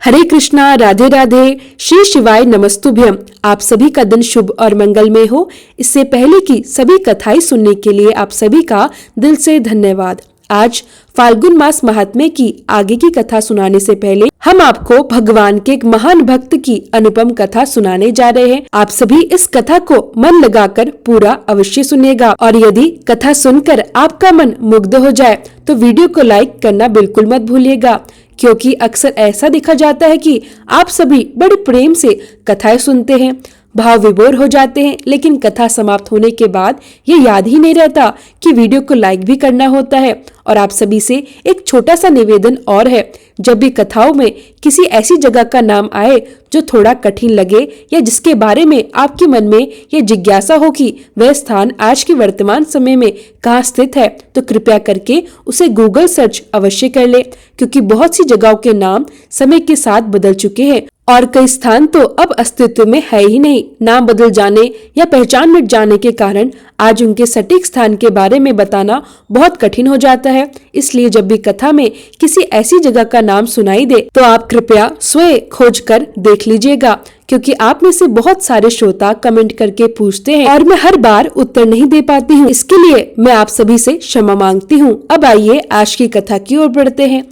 हरे कृष्णा, राधे राधे, श्री शिवाय नमस्तुभ्यम। आप सभी का दिन शुभ और मंगलमय हो। इससे पहले की सभी कथाएं सुनने के लिए आप सभी का दिल से धन्यवाद। आज फाल्गुन मास महात्म्य की आगे की कथा सुनाने से पहले हम आपको भगवान के एक महान भक्त की अनुपम कथा सुनाने जा रहे हैं। आप सभी इस कथा को मन लगाकर पूरा अवश्य सुनिएगा और यदि कथा सुनकर आपका मन मुग्ध हो जाए तो वीडियो को लाइक करना बिल्कुल मत भूलिएगा, क्योंकि अक्सर ऐसा देखा जाता है कि आप सभी बड़े प्रेम से कथाएं सुनते हैं, भाव विभोर हो जाते हैं, लेकिन कथा समाप्त होने के बाद ये याद ही नहीं रहता कि वीडियो को लाइक भी करना होता है। और आप सभी से एक छोटा सा निवेदन और है, जब भी कथाओं में किसी ऐसी जगह का नाम आए जो थोड़ा कठिन लगे या जिसके बारे में आपके मन में ये जिज्ञासा हो कि वह स्थान आज के वर्तमान समय में कहाँ स्थित है, तो कृपया करके उसे गूगल सर्च अवश्य कर ले, क्योंकि बहुत सी जगहों के नाम समय के साथ बदल चुके हैं और कई स्थान तो अब अस्तित्व में है ही नहीं। नाम बदल जाने या पहचान मिट जाने के कारण आज उनके सटीक स्थान के बारे में बताना बहुत कठिन हो जाता है। इसलिए जब भी कथा में किसी ऐसी जगह का नाम सुनाई दे तो आप कृपया स्वयं खोज कर देख लीजिएगा, क्योंकि आप में से बहुत सारे श्रोता कमेंट करके पूछते हैं और मैं हर बार उत्तर नहीं दे पाती हूँ। इसके लिए मैं आप सभी से क्षमा मांगती हूँ। अब आइए आज की कथा की ओर बढ़ते हैं।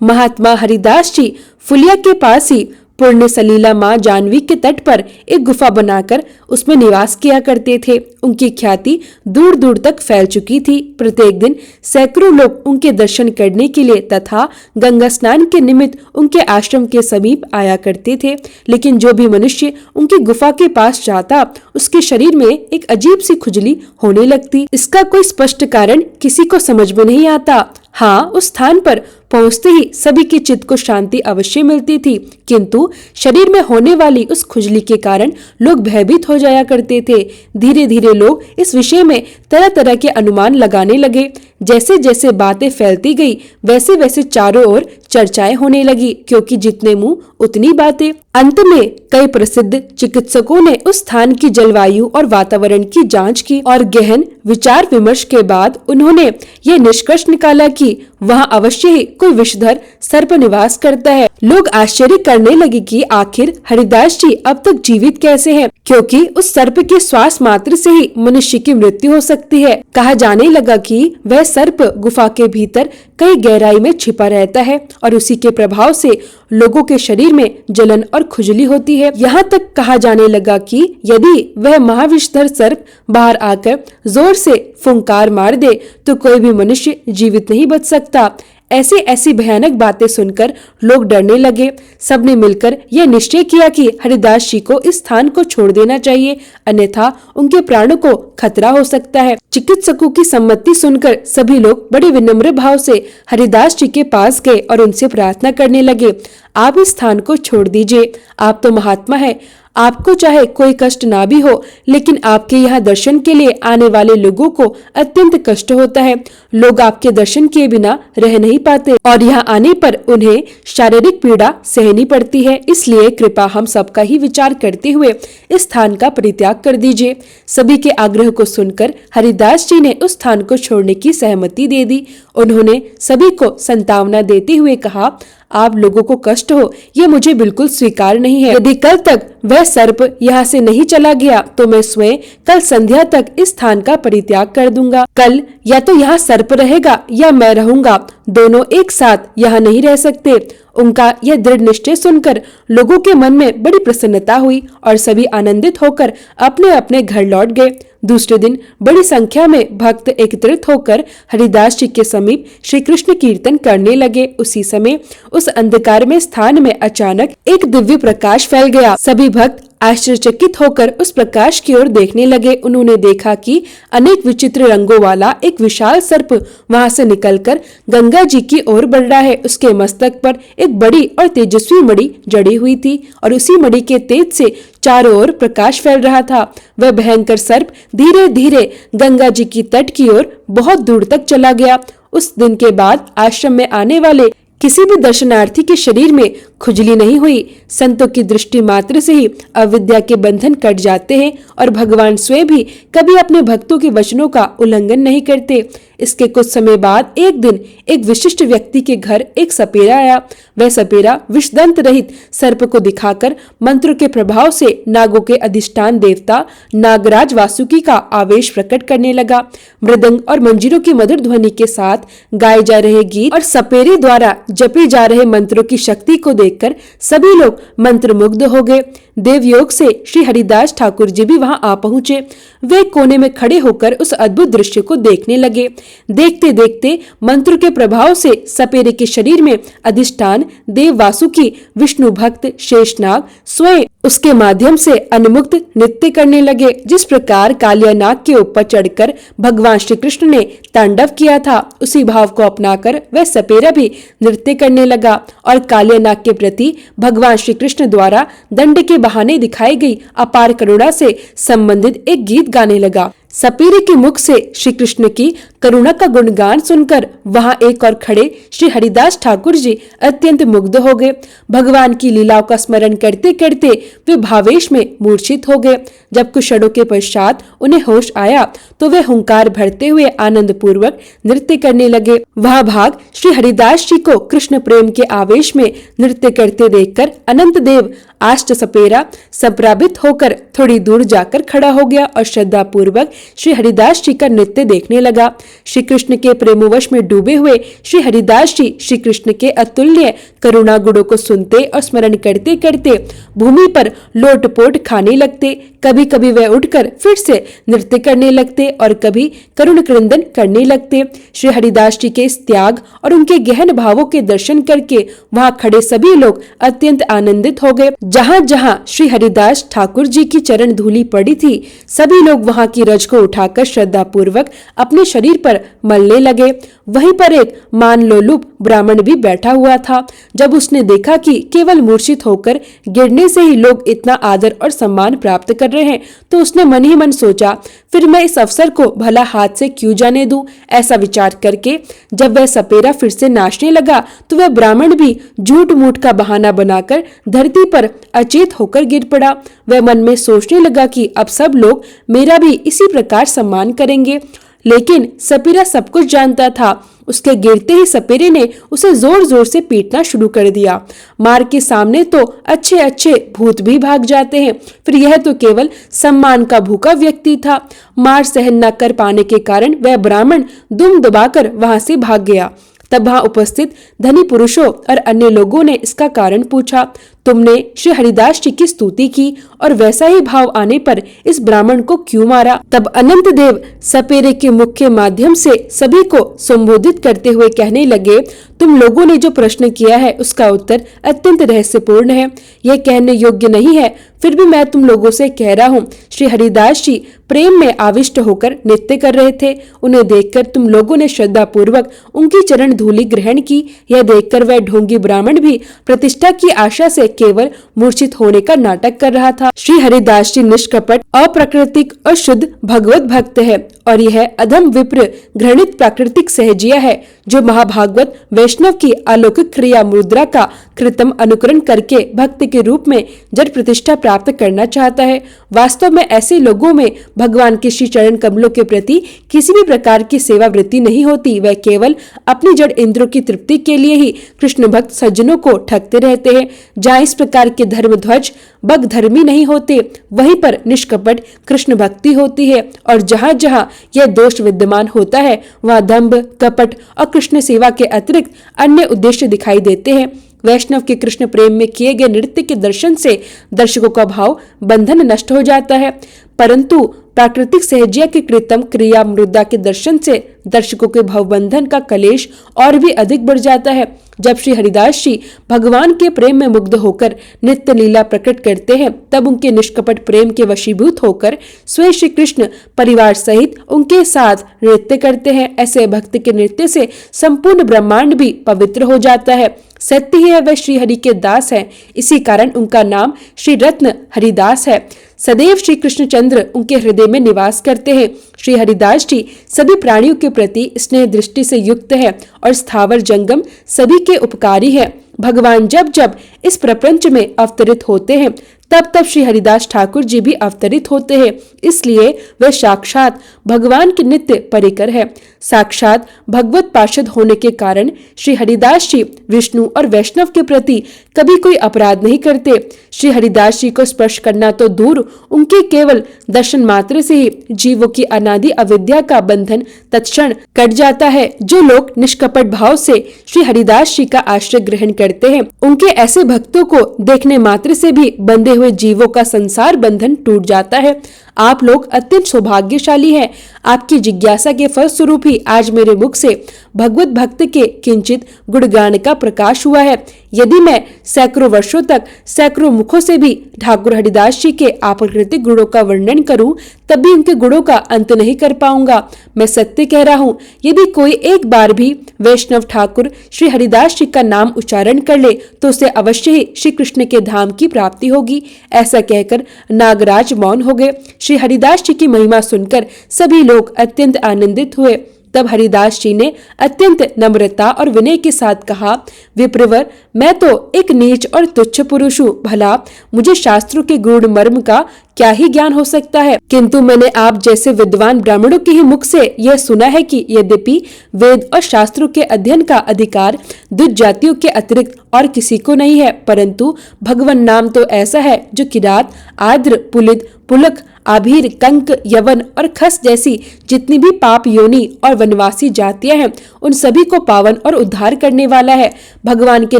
महात्मा हरिदास जी फुलिया के पास ही पुण्य सलीला माँ जानवी के तट पर एक गुफा बनाकर उसमें निवास किया करते थे। उनकी ख्याति दूर दूर तक फैल चुकी थी। प्रत्येक दिन सैकड़ों लोग उनके दर्शन करने के लिए तथा गंगा स्नान के निमित्त उनके आश्रम के समीप आया करते थे। लेकिन जो भी मनुष्य उनकी गुफा के पास जाता उसके शरीर में एक अजीब सी खुजली होने लगती। इसका कोई स्पष्ट कारण किसी को समझ में नहीं आता। हाँ, उस स्थान पर पहुंचते ही सभी के चित्त को शांति अवश्य मिलती थी, किंतु शरीर में होने वाली उस खुजली के कारण लोग भयभीत हो जाया करते थे। धीरे धीरे लोग इस विषय में तरह तरह के अनुमान लगाने लगे। जैसे जैसे बातें फैलती गई वैसे वैसे चारों ओर चर्चाएं होने लगी, क्योंकि जितने मुंह उतनी बातें। अंत में कई प्रसिद्ध चिकित्सकों ने उस स्थान की जलवायु और वातावरण की जांच की और गहन विचार विमर्श के बाद उन्होंने ये निष्कर्ष निकाला कि वहाँ अवश्य ही कोई विषधर सर्प निवास करता है। लोग आश्चर्य करने लगे कि आखिर हरिदास जी अब तक जीवित कैसे हैं, क्योंकि उस सर्प के श्वास मात्र से ही मनुष्य की मृत्यु हो सकती है। कहा जाने लगा कि वह सर्प गुफा के भीतर कई गहराई में छिपा रहता है और उसी के प्रभाव से लोगों के शरीर में जलन और खुजली होती है। यहाँ तक कहा जाने लगा कि यदि वह महाविषधर सर्प बाहर आकर जोर से फुंकार मार दे तो कोई भी मनुष्य जीवित नहीं बच सकता। ऐसी भयानक बातें सुनकर लोग डरने लगे। सबने मिलकर यह निश्चय किया कि हरिदास जी को इस स्थान को छोड़ देना चाहिए, अन्यथा उनके प्राणों को खतरा हो सकता है। चिकित्सकों की सम्मति सुनकर सभी लोग बड़े विनम्र भाव से हरिदास जी के पास गए और उनसे प्रार्थना करने लगे, आप इस स्थान को छोड़ दीजिए। आप तो महात्मा है, आपको चाहे कोई कष्ट ना भी हो, लेकिन आपके यहाँ दर्शन के लिए आने वाले लोगों को अत्यंत कष्ट होता है। लोग आपके दर्शन किए बिना रह नहीं पाते और यहाँ आने पर उन्हें शारीरिक पीड़ा सहनी पड़ती है। इसलिए कृपा हम सबका ही विचार करते हुए इस स्थान का परित्याग कर दीजिए। सभी के आग्रह को सुनकर हरिदास जी ने उस स्थान को छोड़ने की सहमति दे दी। उन्होंने सभी को सांत्वना देते हुए कहा, आप लोगों को कष्ट हो ये मुझे बिल्कुल स्वीकार नहीं है। यदि कल तक वह सर्प यहाँ से नहीं चला गया तो मैं स्वयं कल संध्या तक इस स्थान का परित्याग कर दूंगा। कल या तो यहाँ सर्प रहेगा या मैं रहूंगा, दोनों एक साथ यहाँ नहीं रह सकते। उनका यह दृढ़ निश्चय सुनकर लोगों के मन में बड़ी प्रसन्नता हुई और सभी आनंदित होकर अपने अपने घर लौट गए। दूसरे दिन बड़ी संख्या में भक्त एकत्रित होकर हरिदास जी के समीप श्री कृष्ण कीर्तन करने लगे। उसी समय उस अंधकार में स्थान में अचानक एक दिव्य प्रकाश फैल गया। सभी भक्त आश्चर्यचकित होकर उस प्रकाश की ओर देखने लगे। उन्होंने देखा कि अनेक विचित्र रंगों वाला एक विशाल सर्प वहां से निकलकर गंगा जी की ओर बढ़ रहा है। उसके मस्तक पर एक बड़ी और तेजस्वी मणि जड़ी हुई थी और उसी मणि के तेज से चारों ओर प्रकाश फैल रहा था। वह भयंकर सर्प धीरे धीरे गंगा जी की तट की ओर बहुत दूर तक चला गया। उस दिन के बाद आश्रम में आने वाले किसी भी दर्शनार्थी के शरीर में खुजली नहीं हुई। संतों की दृष्टि मात्र से ही अविद्या के बंधन कट जाते हैं और भगवान स्वयं भी कभी अपने भक्तों के वचनों का उल्लंघन नहीं करते। इसके कुछ समय बाद एक दिन एक विशिष्ट व्यक्ति के घर एक सपेरा आया। वह सपेरा विषदंत रहित सर्प को दिखाकर मंत्र के प्रभाव से नागों के अधिष्ठान देवता नागराज वासुकी का आवेश प्रकट करने लगा। मृदंग और मंजीरों की मधुर ध्वनि के साथ गाए जा रहे गीत और सपेरे द्वारा जपे जा रहे मंत्रों की शक्ति को देखकर सभी लोग मंत्रमुग्ध हो गए। देवयोग से श्री हरिदास ठाकुर जी भी वहां आ पहुंचे। वे कोने में खड़े होकर उस अद्भुत दृश्य को देखने लगे। देखते देखते मंत्र के प्रभाव से सपेरे के शरीर में अधिष्ठान देव वासुकी विष्णु भक्त शेषनाग स्वयं उसके माध्यम से अनमुक्त नृत्य करने लगे। जिस प्रकार कालिया नाग के ऊपर चढ़कर भगवान श्री कृष्ण ने तांडव किया था, उसी भाव को अपनाकर वह सपेरा भी नृत्य करने लगा और कालिया नाग के प्रति भगवान श्री कृष्ण द्वारा दंड के बहाने दिखाई गई अपार करुणा से संबंधित एक गीत गाने लगा। सपेरे के मुख से श्री कृष्ण की करुणा का गुणगान सुनकर वहां एक और खड़े श्री हरिदास ठाकुर जी अत्यंत मुग्ध हो गए। भगवान की लीलाओं का स्मरण करते करते वे भावेश में मूर्छित हो गए। जब कुछ क्षणों के पश्चात उन्हें होश आया तो वे हुंकार भरते हुए आनंद पूर्वक नृत्य करने लगे। वह भाग श्री हरिदास जी को कृष्ण प्रेम के आवेश में नृत्य करते देखकर अनंत देव आष्ट सपेरा संप्रापित होकर थोड़ी दूर जाकर खड़ा हो गया और श्रद्धा पूर्वक श्री हरिदास जी का नृत्य देखने लगा। श्री कृष्ण के प्रेमवश में डूबे हुए श्री हरिदास जी श्री कृष्ण के अतुल्य करुणा गुणों को सुनते और स्मरण करते करते भूमि पर लोटपोट खाने लगते। कभी कभी वह उठकर फिर से नृत्य करने लगते और कभी करुण क्रंदन करने लगते। श्री हरिदास जी के इस त्याग और उनके गहन भावों के दर्शन करके वहां खड़े सभी लोग अत्यंत आनंदित हो गए। जहां जहां श्री हरिदास ठाकुर जी की चरण धूलि पड़ी थी, सभी लोग वहां की रज को उठाकर श्रद्धा पूर्वक अपने शरीर पर मलने लगे। वहीं पर एक मानलोलुप ब्राह्मण भी बैठा हुआ था। जब उसने देखा कि केवल मूर्छित होकर गिरने से ही लोग इतना आदर और सम्मान प्राप्त कर रहे हैं, तो उसने मन ही मन सोचा, फिर मैं इस अवसर को भला हाथ से क्यों जाने दूं। ऐसा विचार करके जब वह सपेरा फिर से नाचने लगा तो वह ब्राह्मण भी झूठ मूठ का बहाना बनाकर धरती पर अचेत होकर गिर पड़ा। वह मन में सोचने लगा कि अब सब लोग मेरा भी इसी प्रकार सम्मान करेंगे। लेकिन सपेरा सब कुछ जानता था। उसके गिरते ही सपेरे ने उसे जोर जोर से पीटना शुरू कर दिया। मार के सामने तो अच्छे अच्छे भूत भी भाग जाते हैं, फिर यह तो केवल सम्मान का भूखा व्यक्ति था। मार सहन न कर पाने के कारण वह ब्राह्मण दुम दबाकर वहां से भाग गया। तब वहां उपस्थित धनी पुरुषों और अन्य लोगों ने इसका कारण पूछा। तुमने श्री हरिदास जी की स्तुति की और वैसा ही भाव आने पर इस ब्राह्मण को क्यों मारा? तब अनंत देव सपेरे के मुख के माध्यम से सभी को संबोधित करते हुए कहने लगे, तुम लोगों ने जो प्रश्न किया है उसका उत्तर अत्यंत रहस्यपूर्ण है, यह कहने योग्य नहीं है, फिर भी मैं तुम लोगों से कह रहा हूँ। श्री हरिदास जी प्रेम में आविष्ट होकर नृत्य कर रहे थे। उन्हें देखकर तुम लोगों ने श्रद्धा पूर्वक उनकी चरण धूलि ग्रहण की। यह देखकर वह ढोंगी ब्राह्मण भी प्रतिष्ठा की आशा से केवल मूर्छित होने का नाटक कर रहा था। श्री हरिदास जी निष्कपट अप्राकृतिक और शुद्ध भगवत भक्त है और यह अधम विप्र घृणित प्राकृतिक सहजिया है जो महाभागवत वैष्णव की अलौकिक क्रिया मुद्रा का कृत्रिम अनुकरण करके भक्त के रूप में जड़ प्रतिष्ठा प्राप्त करना चाहता है। वास्तव में ऐसे लोगों में भगवान के श्री चरण कमलों के प्रति किसी भी प्रकार की सेवा वृत्ति नहीं होती। वह केवल अपनी जड़ इंद्रियों की तृप्ति के लिए ही कृष्ण भक्त सज्जनों को ठगते रहते हैं। जहाँ इस प्रकार के धर्म ध्वज बग धर्मी नहीं होते, वहीं पर निष्कपट कृष्ण भक्ति होती है। और जहाँ जहाँ यह दोष विद्यमान होता है, वहाँ दंभ, कपट और कृष्ण सेवा के अतिरिक्त अन्य उद्देश्य दिखाई देते हैं। वैष्णव के कृष्ण प्रेम में किए गए नृत्य के दर्शन से दर्शकों का भाव बंधन नष्ट हो जाता है, परंतु प्राकृतिक सहजिया के कृत्रिम क्रिया मृदा के दर्शन से दर्शकों के भवबंधन का कलेश और भी अधिक बढ़ जाता है। जब श्री हरिदास जी भगवान के प्रेम में मुग्ध होकर नित्य लीला प्रकट करते हैं, तब उनके निष्कपट प्रेम के वशीभूत होकर स्वयं श्री कृष्ण परिवार सहित उनके साथ नृत्य करते हैं। ऐसे भक्त के नृत्य से संपूर्ण ब्रह्मांड भी पवित्र हो जाता है। सत्य ही है वह श्री हरि के दास है, इसी कारण उनका नाम श्री रत्न हरिदास है। सदैव श्री कृष्णचंद्र उनके हृदय में निवास करते हैं। श्री हरिदास जी सभी प्राणियों के प्रति स्नेह दृष्टि से युक्त है और स्थावर जंगम सभी के उपकारी है। भगवान जब जब इस प्रपंच में अवतरित होते हैं, तब श्री हरिदास ठाकुर जी भी अवतरित होते हैं, इसलिए वे साक्षात भगवान के नित्य परिकर है। साक्षात भगवत पार्षद होने के कारण श्री हरिदास जी विष्णु और वैष्णव के प्रति कभी कोई अपराध नहीं करते। श्री हरिदास जी को स्पर्श करना तो दूर, उनके केवल दर्शन मात्र से ही जीवों की अनादि अविद्या का बंधन तत्क्षण कट जाता है। जो लोग निष्कपट भाव से श्री हरिदास जी का आश्रय ग्रहण करते हैं, उनके ऐसे भक्तों को देखने मात्र से भी बंधे हुए जीवों का संसार बंधन टूट जाता है। आप लोग अत्यंत सौभाग्यशाली हैं। आपकी जिज्ञासा के फलस्वरूप ही आज मेरे मुख से भगवत भक्त के किंचित गुणगान का प्रकाश हुआ है। यदि मैं सैकड़ों वर्षों तक सैकड़ों मुखों से भी ठाकुर हरिदास जी के अप्राकृतिक गुणों का वर्णन करूं, तब भी उनके गुणों का अंत नहीं कर पाऊंगा। मैं सत्य कह रहा हूं, यदि कोई एक बार भी वैष्णव ठाकुर श्री हरिदास जी का नाम उच्चारण कर ले तो उसे अवश्य ही श्री कृष्ण के धाम की प्राप्ति होगी। ऐसा कहकर नागराज मौन हो गए। श्री हरिदास जी की महिमा सुनकर सभी लोग अत्यंत आनंदित हुए। तब हरिदास जी ने अत्यंत नम्रता और विनय के साथ कहा, विप्रवर, मैं तो एक नीच और तुच्छ पुरुष हूँ। भला मुझे शास्त्रों के गूढ़ मर्म का क्या ही ज्ञान हो सकता है, किंतु मैंने आप जैसे विद्वान ब्राह्मणों के ही मुख से यह सुना है कि यद्यपि वेद और शास्त्रों के अध्ययन का अधिकार द्विज जातियों के अतिरिक्त और किसी को नहीं है, परंतु भगवान नाम तो ऐसा है जो किरात, आर्द्र, पुलिद, पुलक, आभीर, कंक, यवन और खस जैसी जितनी भी पाप योनि और वनवासी जातियां हैं, उन सभी को पावन और उद्धार करने वाला है। भगवान के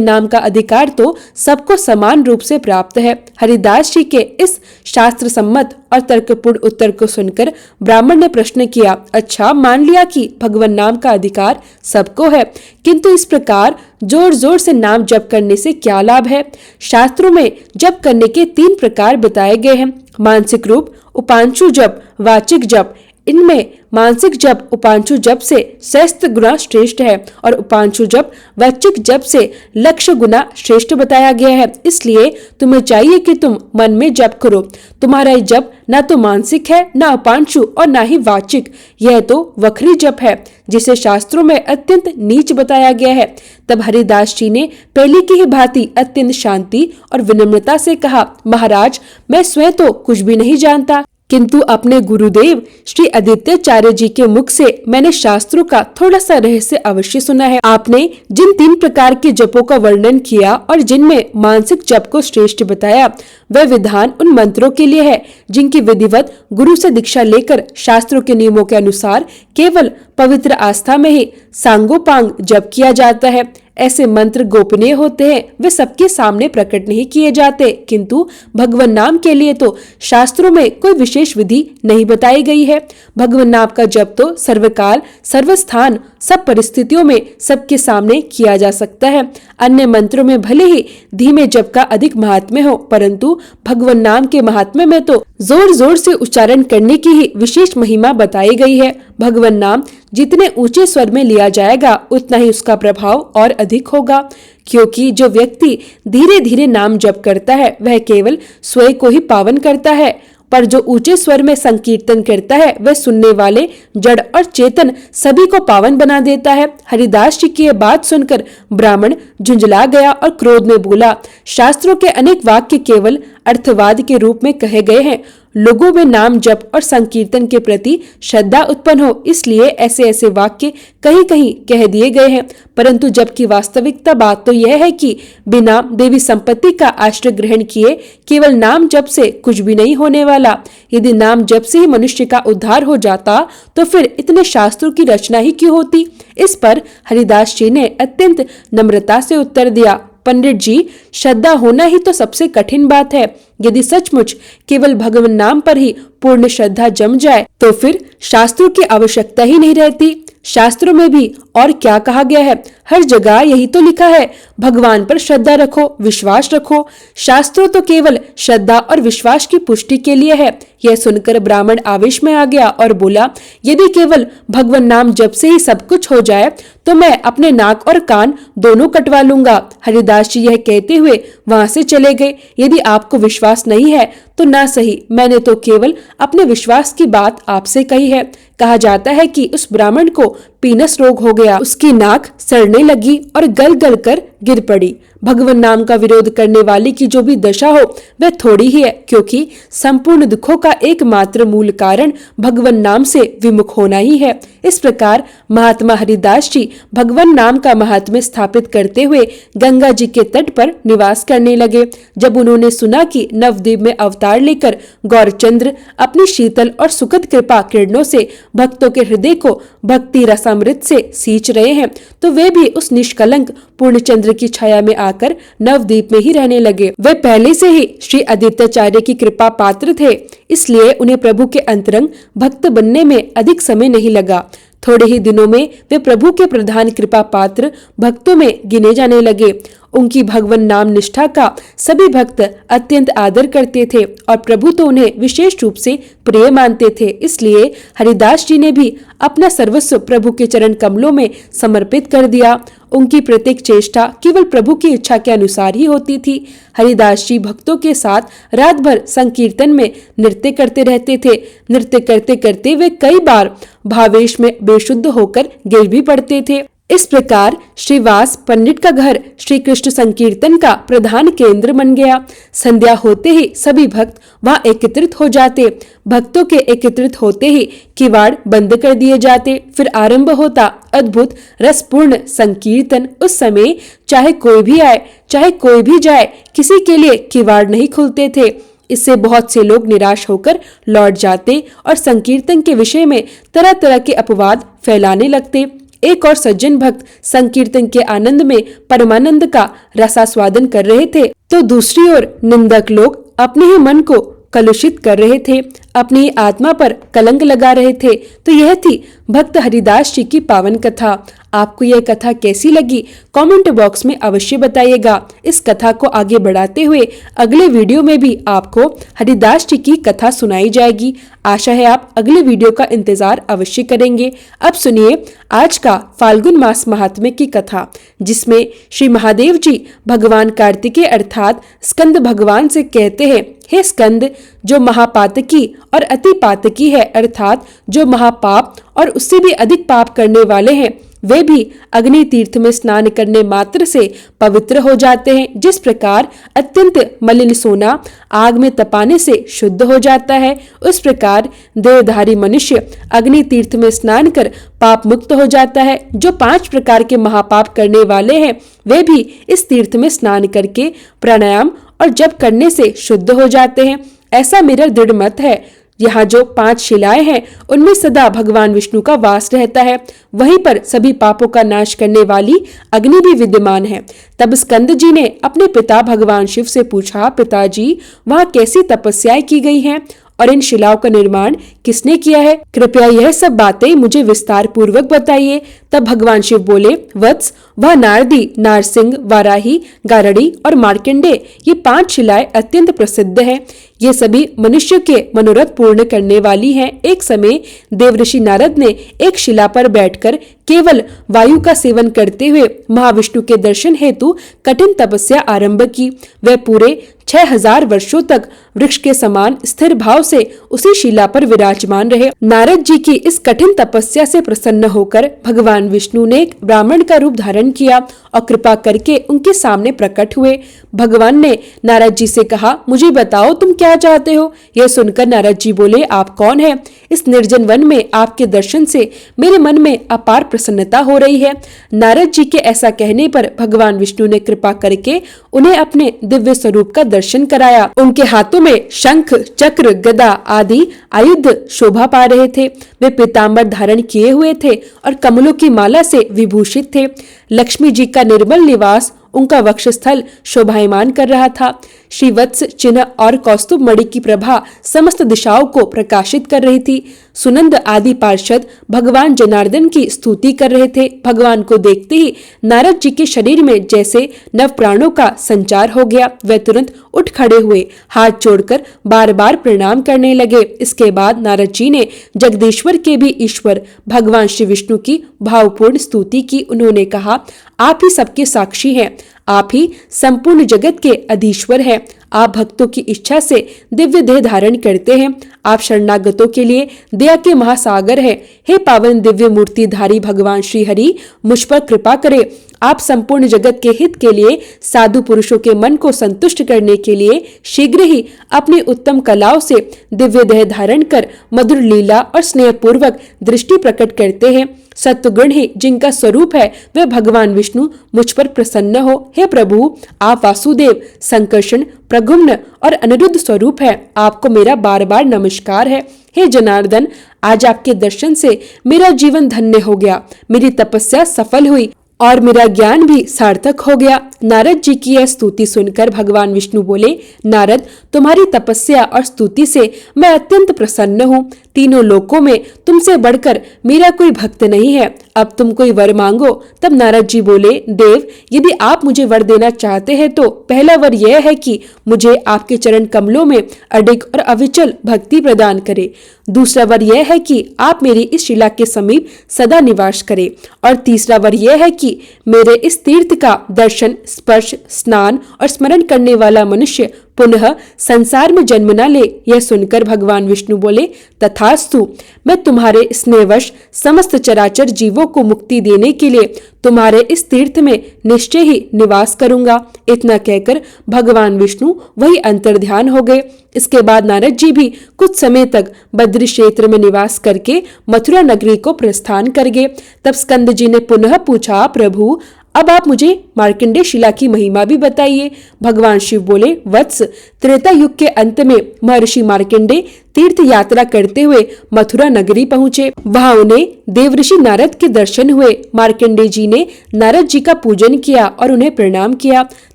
नाम का अधिकार तो सबको समान रूप से प्राप्त है। हरिदास जी के इस शास्त्र सम्मत और तर्कपूर्ण उत्तर को सुनकर ब्राह्मण ने प्रश्न किया, अच्छा, मान लिया कि भगवान नाम का अधिकार सबको है, किंतु इस प्रकार जोर जोर से नाम जप करने से क्या लाभ है? शास्त्रों में जप करने के 3 प्रकार बताए गए हैं, मानसिक रूप, उपांशु जप, वाचिक जप। इनमें मानसिक जप उपांशु जप से सहस्त्र गुना श्रेष्ठ है और उपांशु जप वाचिक जप से लक्ष गुना श्रेष्ठ बताया गया है। इसलिए तुम्हें चाहिए कि तुम मन में जप करो। तुम्हारा ये जप न तो मानसिक है, न उपांशु और न ही वाचिक, यह तो वक्री जप है, जिसे शास्त्रों में अत्यंत नीच बताया गया है। तब हरिदास जी ने पहले की ही भांति अत्यंत शांति और विनम्रता से कहा, महाराज, मैं स्वयं तो कुछ भी नहीं जानता, किंतु अपने गुरुदेव श्री आदित्याचार्य जी के मुख से मैंने शास्त्रों का थोड़ा सा रहस्य अवश्य सुना है। आपने जिन 3 प्रकार के जपों का वर्णन किया और जिनमें मानसिक जप को श्रेष्ठ बताया, वह विधान उन मंत्रों के लिए है जिनकी विधिवत गुरु से दीक्षा लेकर शास्त्रों के नियमों के अनुसार केवल पवित्र आस्था में ही सांगोपांग जप किया जाता है। ऐसे मंत्र गोपनीय होते हैं, वे सबके सामने प्रकट नहीं किए जाते, किंतु भगवान नाम के लिए तो शास्त्रों में कोई विशेष विधि नहीं बताई गई है। भगवान नाम का जप तो सर्वकाल, सर्वस्थान, सब परिस्थितियों में सबके सामने किया जा सकता है। अन्य मंत्रों में भले ही धीमे जप का अधिक महात्म्य हो, परंतु भगवान नाम के महात्म्य में तो जोर जोर से उच्चारण करने की ही विशेष महिमा बताई गई है। भगवान नाम जितने ऊंचे स्वर में लिया जाएगा, उतना ही उसका प्रभाव और अधिक होगा, क्योंकि जो व्यक्ति धीरे धीरे नाम जप करता है वह केवल स्वयं को ही पावन करता है, पर जो ऊंचे स्वर में संकीर्तन करता है वह सुनने वाले जड़ और चेतन सभी को पावन बना देता है। हरिदास जी की यह बात सुनकर ब्राह्मण झुंझला गया और क्रोध में बोला, शास्त्रों के अनेक वाक्य केवल अर्थवाद के रूप में कहे गए हैं। लोगों में नाम जप और संकीर्तन के प्रति श्रद्धा उत्पन्न हो, इसलिए ऐसे ऐसे वाक्य कहीं कहीं कह दिए गए हैं, परंतु जबकि वास्तविकता बात तो यह है कि बिना देवी संपत्ति का आश्रय ग्रहण किए केवल नाम जप से कुछ भी नहीं होने वाला। यदि नाम जप से ही मनुष्य का उद्धार हो जाता तो फिर इतने शास्त्रों की रचना ही क्यों होती? इस पर हरिदास जी ने अत्यंत नम्रता से उत्तर दिया, पंडित जी, श्रद्धा होना ही तो सबसे कठिन बात है। यदि सचमुच केवल भगवान नाम पर ही पूर्ण श्रद्धा जम जाए तो फिर शास्त्रों की आवश्यकता ही नहीं रहती। शास्त्रों में भी और क्या कहा गया है? हर जगह यही तो लिखा है, भगवान पर श्रद्धा रखो, विश्वास रखो। शास्त्रों तो केवल श्रद्धा और विश्वास की पुष्टि के लिए है। यह सुनकर ब्राह्मण आवेश में आ गया और बोला, यदि केवल भगवान नाम जप से ही सब कुछ हो जाए तो मैं अपने नाक और कान दोनों कटवा लूंगा। हरिदास जी यह कहते हुए वहां से चले गए। यदि आपको विश्वास नहीं है तो ना सही, मैंने तो केवल अपने विश्वास की बात आपसे कही है। कहा जाता है कि उस ब्राह्मण को पीनस रोग हो गया, उसकी नाक सड़ने लगी और गल गल कर गिर पड़ी। भगवान नाम का विरोध करने वाले की जो भी दशा हो वह थोड़ी ही है, क्योंकि संपूर्ण दुखों का एकमात्र मूल कारण भगवान नाम से विमुख होना ही है। इस प्रकार महात्मा हरिदास जी भगवान नाम का महात्म्य स्थापित करते हुए गंगा जी के तट पर निवास करने लगे। जब उन्होंने सुना कि नवद्वीप में अवतार लेकर गौरचंद्र अपनी शीतल और सुखद कृपा किरणों से भक्तों के हृदय को भक्ति रसामृत से सींच रहे हैं, तो वे भी उस निष्कलंक पूर्णचंद्र की छाया में आकर नवद्वीप में ही रहने लगे। वे पहले से ही श्री आदित्याचार्य की कृपा पात्र थे, इसलिए उन्हें प्रभु के अंतरंग भक्त बनने में अधिक समय नहीं लगा। थोड़े ही दिनों में वे प्रभु के प्रधान कृपा पात्र भक्तों में गिने जाने लगे। उनकी भगवान नाम निष्ठा का सभी भक्त अत्यंत आदर करते थे और प्रभु तो उन्हें विशेष रूप से प्रिय मानते थे। इसलिए हरिदास जी ने भी अपना सर्वस्व प्रभु के चरण कमलों में समर्पित कर दिया। उनकी प्रत्येक चेष्टा केवल प्रभु की इच्छा के अनुसार ही होती थी। हरिदास जी भक्तों के साथ रात भर संकीर्तन में नृत्य करते रहते थे। नृत्य करते करते वे कई बार भावेश में बेशुद्ध होकर गिर भी पड़ते थे। इस प्रकार श्रीवास पंडित का घर श्री कृष्ण संकीर्तन का प्रधान केंद्र बन गया। संध्या होते ही सभी भक्त वहां एकत्रित हो जाते। भक्तों के एकत्रित होते ही किवाड़ बंद कर दिए जाते। फिर आरंभ होता अद्भुत रसपूर्ण संकीर्तन। उस समय चाहे कोई भी आए चाहे कोई भी जाए, किसी के लिए किवाड़ नहीं खुलते थे। इससे बहुत से लोग निराश होकर लौट जाते और संकीर्तन के विषय में तरह तरह के अपवाद फैलाने लगते। एक और सज्जन भक्त संकीर्तन के आनंद में परमानंद का रसास्वादन कर रहे थे, तो दूसरी ओर निंदक लोग अपने ही मन को कलुषित कर रहे थे, अपनी आत्मा पर कलंक लगा रहे थे। तो यह थी भक्त हरिदास जी की पावन कथा। आपको यह कथा कैसी लगी कमेंट बॉक्स में अवश्य बताइएगा। इस कथा को आगे बढ़ाते हुए अगले वीडियो में भी आपको हरिदास जी की कथा सुनाई जाएगी। आशा है आप अगले वीडियो का इंतजार अवश्य करेंगे। अब सुनिए आज का फाल्गुन मास महात्म्य की कथा, जिसमें श्री महादेव जी भगवान कार्तिकेय अर्थात स्कंद भगवान से कहते हैं, हे स्कंद, जो महापातकी और अति पातकी है अर्थात जो महापाप और उससे भी अधिक पाप करने वाले हैं, वे भी अग्नि तीर्थ में स्नान करने मात्र से पवित्र हो जाते हैं। जिस प्रकार अत्यंत मलिन सोना आग में तपाने से शुद्ध हो जाता है, उस प्रकार देहधारी मनुष्य अग्नि तीर्थ में स्नान कर पाप मुक्त हो जाता है। जो 5 प्रकार के महापाप करने वाले हैं, वे भी इस तीर्थ में स्नान करके प्राणायाम और जप करने से शुद्ध हो जाते हैं। ऐसा मेरा दृढ़ मत है। यहाँ जो 5 शिलाएं हैं, उनमें सदा भगवान विष्णु का वास रहता है। वहीं पर सभी पापों का नाश करने वाली अग्नि भी विद्यमान है। तब स्कंद जी ने अपने पिता भगवान शिव से पूछा, पिताजी, वहाँ कैसी तपस्याएं की गई हैं और इन शिलाओं का निर्माण किसने किया है? कृपया यह सब बातें मुझे विस्तार पूर्वक बताइए। तब भगवान शिव बोले, वत्स, वह नारदी, नारसिंह, वाराही, गारड़ी और मार्कंडे, ये 5 शिलाएं अत्यंत प्रसिद्ध हैं। ये सभी मनुष्य के मनोरथ पूर्ण करने वाली हैं। एक समय देवऋषि नारद ने एक शिला पर बैठकर केवल वायु का सेवन करते हुए महाविष्णु के दर्शन हेतु कठिन तपस्या आरंभ की। वह पूरे 6000 वर्षों तक वृक्ष के समान स्थिर भाव से उसी शिला पर विराजमान रहे। नारद जी की इस कठिन तपस्या से प्रसन्न होकर भगवान विष्णु ने एक ब्राह्मण का रूप धारण किया और कृपा करके उनके सामने प्रकट हुए। भगवान ने नारद जी से कहा, मुझे बताओ तुम क्या चाहते हो? यह सुनकर नारद जी बोले, आप कौन हैं? इस निर्जन वन में आपके दर्शन से मेरे मन में अपार प्रसन्नता हो रही है। नारद जी के ऐसा कहने पर भगवान विष्णु ने कृपा करके उन्हें अपने दिव्य स्वरूप का दर्शन कराया। उनके हाथों में शंख, चक्र, गदा आदि आयुध शोभा पा रहे थे। वे पीतांबर धारण किए हुए थे और कमलों की माला से विभूषित थे। लक्ष्मी जी का निर्मल निवास उनका वक्षस्थल शोभायमान कर रहा था। श्रीवत्स चिन्ह और कौस्तुभ मणि की प्रभा समस्त दिशाओं को प्रकाशित कर रही थी। सुनंद आदि पार्षद भगवान जनार्दन की स्तुति कर रहे थे। भगवान को देखते ही नारद जी के शरीर में जैसे नव प्राणों का संचार हो गया। वे तुरंत उठ खड़े हुए, हाथ जोड़कर बार बार प्रणाम करने लगे। इसके बाद नारद जी ने जगदीश्वर के भी ईश्वर भगवान श्री विष्णु की भावपूर्ण स्तुति की। उन्होंने कहा, आप ही सबके साक्षी हैं। आप ही संपूर्ण जगत के अधीश्वर हैं। आप भक्तों की इच्छा से दिव्य देह धारण करते हैं। आप शरणागतों के लिए दया के महासागर हैं। हे पावन दिव्य मूर्तिधारी भगवान श्री हरि, मुझ पर कृपा करें। आप संपूर्ण जगत के हित के लिए साधु पुरुषों के मन को संतुष्ट करने के लिए शीघ्र ही अपनी उत्तम कलाओं से दिव्य देह धारण कर मधुर लीला और स्नेह पूर्वक दृष्टि प्रकट करते हैं। सत्वगुण ही जिनका स्वरूप है वह भगवान विष्णु मुझ पर प्रसन्न हो। हे प्रभु, आप वासुदेव, संकर्षण, प्रद्युम्न और अनिरुद्ध स्वरूप है। आपको मेरा बार बार नमस्कार है। हे जनार्दन, आज आपके दर्शन से मेरा जीवन धन्य हो गया। मेरी तपस्या सफल हुई और मेरा ज्ञान भी सार्थक हो गया। नारद जी की यह स्तुति सुनकर भगवान विष्णु बोले, नारद, तुम्हारी तपस्या और स्तुति से मैं अत्यंत प्रसन्न हूँ। तीनों लोकों में तुमसे बढ़कर मेरा कोई भक्त नहीं है। अब तुम कोई वर मांगो। तब नारद जी बोले, देव, यदि आप मुझे वर देना चाहते हैं तो पहला वर यह है कि मुझे आपके चरण कमलों में अडिग और अविचल भक्ति प्रदान करे। दूसरा वर यह है कि आप मेरी इस शिला के समीप सदा निवास करें। और तीसरा वर यह है कि मेरे इस तीर्थ का दर्शन, स्पर्श, स्नान और स्मरण करने वाला मनुष्य पुनः संसार में जन्म न ले। यह सुनकर भगवान विष्णु बोले, तथास्तु, मैं तुम्हारे स्नेहवश समस्त चराचर जीवों को मुक्ति देने के लिए तुम्हारे इस तीर्थ में निश्चय ही निवास करूंगा। इतना कहकर भगवान विष्णु वही अंतर्ध्यान हो गए। इसके बाद नारद जी भी कुछ समय तक बद्री क्षेत्र में निवास करके मथुरा नगरी को प्रस्थान कर गए। तब स्कंद जी ने पुनः पूछा, प्रभु, अब आप मुझे मार्कंडेय शिला की महिमा भी बताइए। भगवान शिव बोले, वत्स, त्रेता युग के अंत में महर्षि मार्कंडेय तीर्थ यात्रा करते हुए मथुरा नगरी पहुंचे। वहां उन्हें देवऋषि नारद के दर्शन हुए। मार्कंडेय जी ने नारद जी का पूजन किया और उन्हें प्रणाम किया।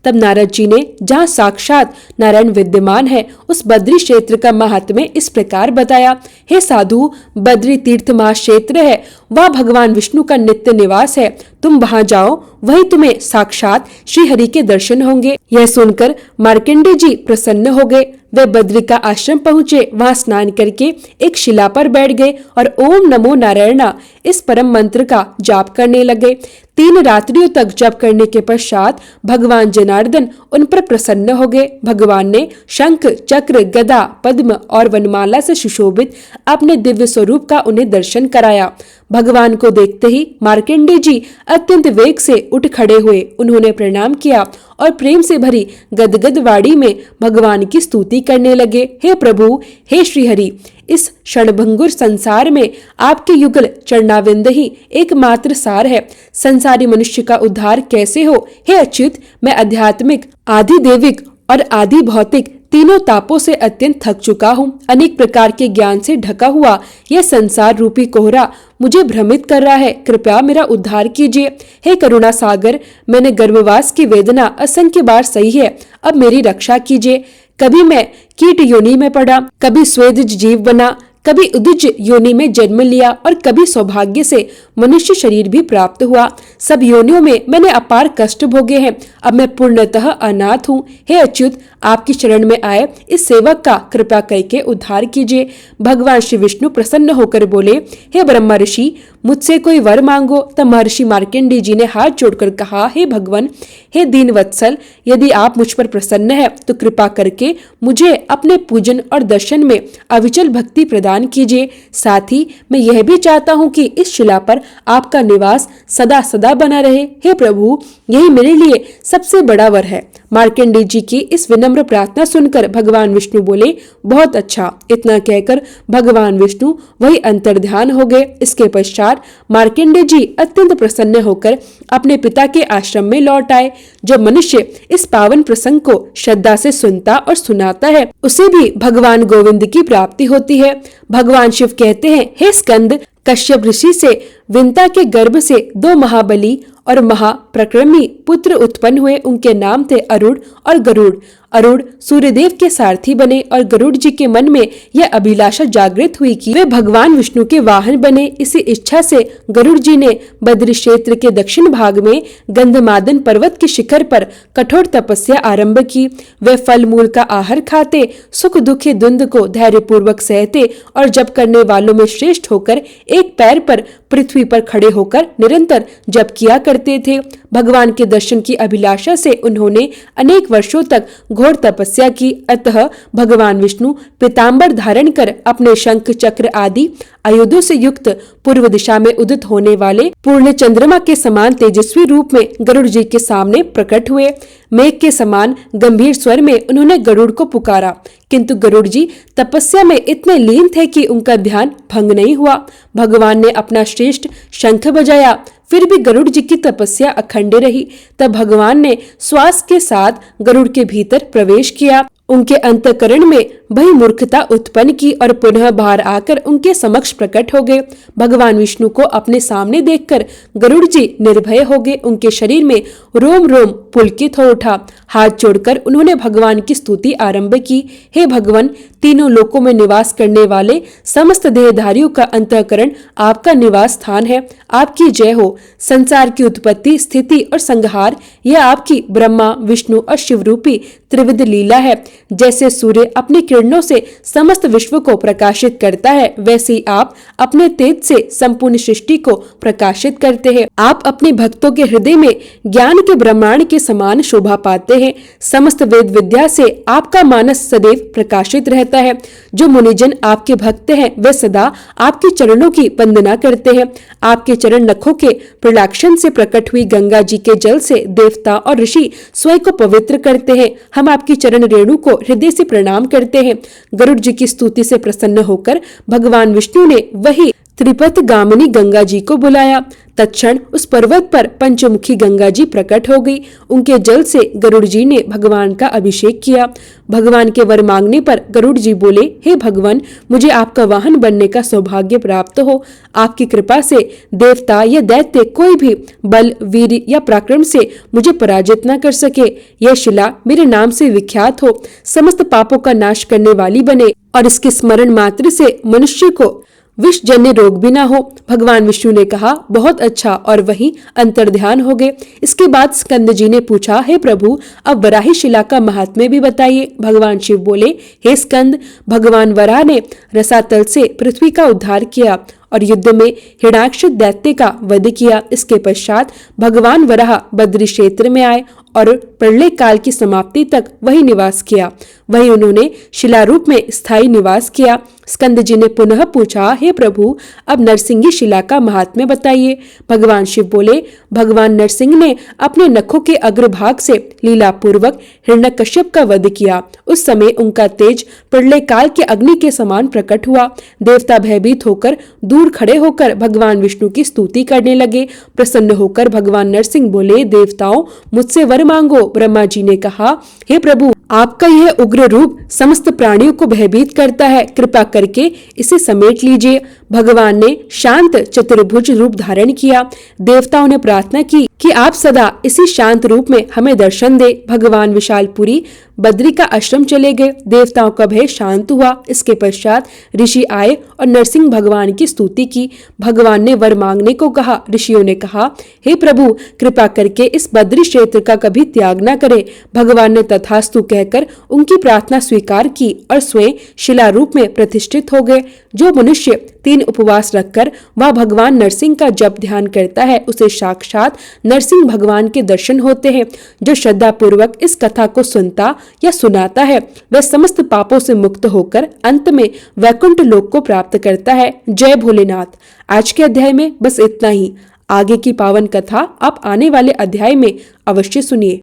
तब नारद जी ने जहां साक्षात नारायण विद्यमान है उस बद्री क्षेत्र का महात्म्य इस प्रकार बताया। हे साधु, बद्री तीर्थ महाक्षेत्र है। वह भगवान विष्णु का नित्य निवास है। तुम वहां जाओ, वही तुम्हें साक्षात श्री हरि के दर्शन होंगे। यह सुनकर मार्कंडेय जी प्रसन्न हो गए। वे बद्री का आश्रम पहुंचे। वहां स्नान करके एक शिला पर बैठ गए और ओम नमो नारायणा इस परम मंत्र का जाप करने लगे। 3 रात्रियों तक जप करने के पश्चात भगवान जनार्दन उन पर प्रसन्न हो गए। भगवान ने शंख, चक्र, गदा, पद्म और वनमाला से सुशोभित अपने दिव्य स्वरूप का उन्हें दर्शन कराया। भगवान को देखते ही मार्कंडेय जी अत्यंत वेग से उठ खड़े हुए। उन्होंने प्रणाम किया और प्रेम से भरी गदगद वाणी में भगवान की स्तुति करने लगे। हे प्रभु, हे श्रीहरि, इस क्षणभंगुर संसार में आपके युगल चरणाविंद ही एकमात्र सार है। संसारी मनुष्य का उद्धार कैसे हो? हे अच्युत, मैं आध्यात्मिक, आदि देविक और आदि भौतिक तीनों तापों से अत्यंत थक चुका हूँ। अनेक प्रकार के ज्ञान से ढका हुआ यह संसार रूपी कोहरा मुझे भ्रमित कर रहा है। कृपया मेरा उद्धार कीजिए। हे करुणा सागर, मैंने गर्भवास की वेदना असंख्य बार सही है। अब मेरी रक्षा कीजिए। कभी मैं कीट योनि में पड़ा, कभी स्वेदज जीव बना, कभी उद्विज योनि में जन्म लिया और कभी सौभाग्य से मनुष्य शरीर भी प्राप्त हुआ। सब योनियों में मैंने अपार कष्ट भोगे हैं। अब मैं पूर्णतः अनाथ हूँ। हे अच्युत, आपकी शरण में आए इस सेवक का कृपा करके उद्धार कीजिए। भगवान श्री विष्णु प्रसन्न होकर बोले, हे ब्रह्मा ऋषि, मुझसे कोई वर मांगो। तब महर्षि मार्कंडेय जी ने हाथ जोड़कर कहा, हे भगवान, हे दीन वत्सल, यदि आप मुझ पर प्रसन्न है तो कृपा करके मुझे अपने पूजन और दर्शन में अविचल भक्ति प्रदान कीजिए। साथ ही मैं यह भी चाहता हूँ कि इस शिला पर आपका निवास सदा सदा बना रहे। हे प्रभु, यही मेरे लिए सबसे बड़ा वर है। मार्कंडेय जी की इस विनम्र प्रार्थना सुनकर भगवान विष्णु बोले, बहुत अच्छा। इतना कहकर भगवान विष्णु वही अंतर्ध्यान हो गए। इसके पश्चात मार्कंडेय जी अत्यंत प्रसन्न होकर अपने पिता के आश्रम में लौट आए। जब मनुष्य इस पावन प्रसंग को श्रद्धा से सुनता और सुनाता है, उसे भी भगवान गोविंद की प्राप्ति होती है। भगवान शिव कहते हैं, हे स्कंद, कश्यप ऋषि से विंता के गर्भ से 2 महाबली और महाप्रक्रमी पुत्र उत्पन्न हुए। उनके नाम थे अरुण और गरुड़। अरुण सूर्यदेव के सारथी बने और गरुड़ जी के मन में यह अभिलाषा जागृत हुई कि वे भगवान विष्णु के वाहन बने। इसी इच्छा से गरुड़ जी ने बद्री क्षेत्र के दक्षिण भाग में गंधमादन पर्वत के शिखर पर कठोर तपस्या आरंभ की। वे फल मूल का आहार खाते, सुख दुखी द्वंद को धैर्य पूर्वक सहते और जप करने वालों में श्रेष्ठ होकर एक पैर पर पृथ्वी पर खड़े होकर निरंतर जप किया करते थे। भगवान के दर्शन की अभिलाषा से उन्होंने अनेक वर्षों तक घोर तपस्या की। अतः भगवान विष्णु पीताम्बर धारण कर अपने शंख चक्र आदि आयुधों से युक्त पूर्व दिशा में उदित होने वाले पूर्ण चंद्रमा के समान तेजस्वी रूप में गरुड़ जी के सामने प्रकट हुए। मेघ के समान गंभीर स्वर में उन्होंने गरुड़ को पुकारा, किंतु गरुड़ जी तपस्या में इतने लीन थे कि उनका ध्यान भंग नहीं हुआ। भगवान ने अपना श्रेष्ठ शंख बजाया, फिर भी गरुड़ जी की तपस्या अखंड रही। तब भगवान ने श्वास के साथ गरुड़ के भीतर प्रवेश किया, उनके अंतःकरण में भय मूर्खता उत्पन्न की और पुनः बाहर आकर उनके समक्ष प्रकट हो गए। भगवान विष्णु को अपने सामने देखकर गरुड़ जी निर्भय हो गए। उनके शरीर में रोम रोम पुलकित हो उठा। हाथ जोड़कर उन्होंने भगवान की स्तुति आरंभ की। हे भगवान, तीनों लोकों में निवास करने वाले समस्त देहधारियों का अंतःकरण आपका निवास स्थान है। आपकी जय हो। संसार की उत्पत्ति, स्थिति और संहार यह आपकी ब्रह्मा, विष्णु और शिव रूपी त्रिविध लीला है। जैसे सूर्य अपनी किरणों से समस्त विश्व को प्रकाशित करता है, वैसे ही आप अपने तेज से संपूर्ण सृष्टि को प्रकाशित करते हैं। आप अपने भक्तों के हृदय में ज्ञान के ब्रह्मांड के समान शोभा पाते हैं। समस्त वेद विद्या से आपका मानस सदैव प्रकाशित रहता है। जो मुनिजन आपके भक्त हैं, वे सदा आपके चरणों की वंदना करते हैं। आपके चरण नखों के प्रलाक्षण से प्रकट हुई गंगा जी के जल से देवता और ऋषि स्वयं को पवित्र करते हैं। हम आपकी चरण रेणु को हृदय से प्रणाम करते हैं। गरुड़ जी की स्तुति से प्रसन्न होकर भगवान विष्णु ने वही त्रिपथ गामिनी गंगा जी को बुलाया। तत्क्षण उस पर्वत पर पंचमुखी गंगा जी प्रकट हो गई। उनके जल से गरुड़ जी ने भगवान का अभिषेक किया। भगवान के वर मांगने पर गरुड़ जी बोले, हे भगवान, मुझे आपका वाहन बनने का सौभाग्य प्राप्त हो। आपकी कृपा से देवता या दैत्य कोई भी बल, वीर या पराक्रम से मुझे पराजित न कर सके। यह शिला मेरे नाम से विख्यात हो, समस्त पापों का नाश करने वाली बने और इसके स्मरण मात्र से मनुष्य को विषजन्य रोग भी ना हो। भगवान विष्णु ने कहा, बहुत अच्छा, और वहीं अंतर्ध्यान हो गए। इसके बाद स्कंद जी ने पूछा, हे प्रभु, अब वराही शिला का महात्म्य भी बताइए। भगवान शिव बोले, हे स्कंद, भगवान वराह ने रसातल से पृथ्वी का उद्धार किया और युद्ध में हिरण्याक्ष दैत्य का वध किया। इसके पश्चात भगवान वराह बद्री क्षेत्र में आए और प्रलय काल की समाप्ति तक वही निवास किया। वहीं उन्होंने शिला रूप में स्थायी निवास किया। स्कंद जी ने पुनः पूछा, हे प्रभु, अब नरसिंगी शिला का महात्म्य बताइए। भगवान शिव बोले, भगवान नरसिंह ने अपने नखों के अग्रभाग से लीला पूर्वक हिरण्यकश्यप का वध किया। उस समय उनका तेज प्रलय काल के अग्नि के समान प्रकट हुआ। देवता भयभीत होकर दूर खड़े होकर भगवान विष्णु की स्तुति करने लगे। प्रसन्न होकर भगवान नरसिंह बोले, देवताओं, मुझसे वर मांगो। ब्रह्मा जी ने कहा, हे प्रभु, आपका यह उग्र रूप समस्त प्राणियों को भयभीत करता है, कृपा करके इसे समेट लीजिए। भगवान ने शांत चतुर्भुज रूप धारण किया। देवताओं ने प्रार्थना की कि आप सदा इसी शांत रूप में हमें दर्शन दे। भगवान विशालपुरी बद्री का आश्रम चले गए। देवताओं का भय शांत हुआ। इसके पश्चात ऋषि आए और नरसिंह भगवान की स्तुति की। भगवान ने वर मांगने को कहा। ऋषियों ने कहा, हे प्रभु, कृपा करके इस बद्री क्षेत्र का कभी त्याग न करे। भगवान ने तथास्तु कहकर उनकी प्रार्थना स्वीकार की और स्वयं शिला रूप में प्रतिष्ठित हो गए। जो मनुष्य 3 उपवास रखकर वह भगवान नरसिंह का जप ध्यान करता है, उसे साक्षात नरसिंह भगवान के दर्शन होते हैं। जो श्रद्धा पूर्वक इस कथा को सुनता या सुनाता है, वह समस्त पापों से मुक्त होकर अंत में वैकुंठ लोक को प्राप्त करता है। जय भोलेनाथ। आज के अध्याय में बस इतना ही। आगे की पावन कथा आप आने वाले अध्याय में अवश्य सुनिए।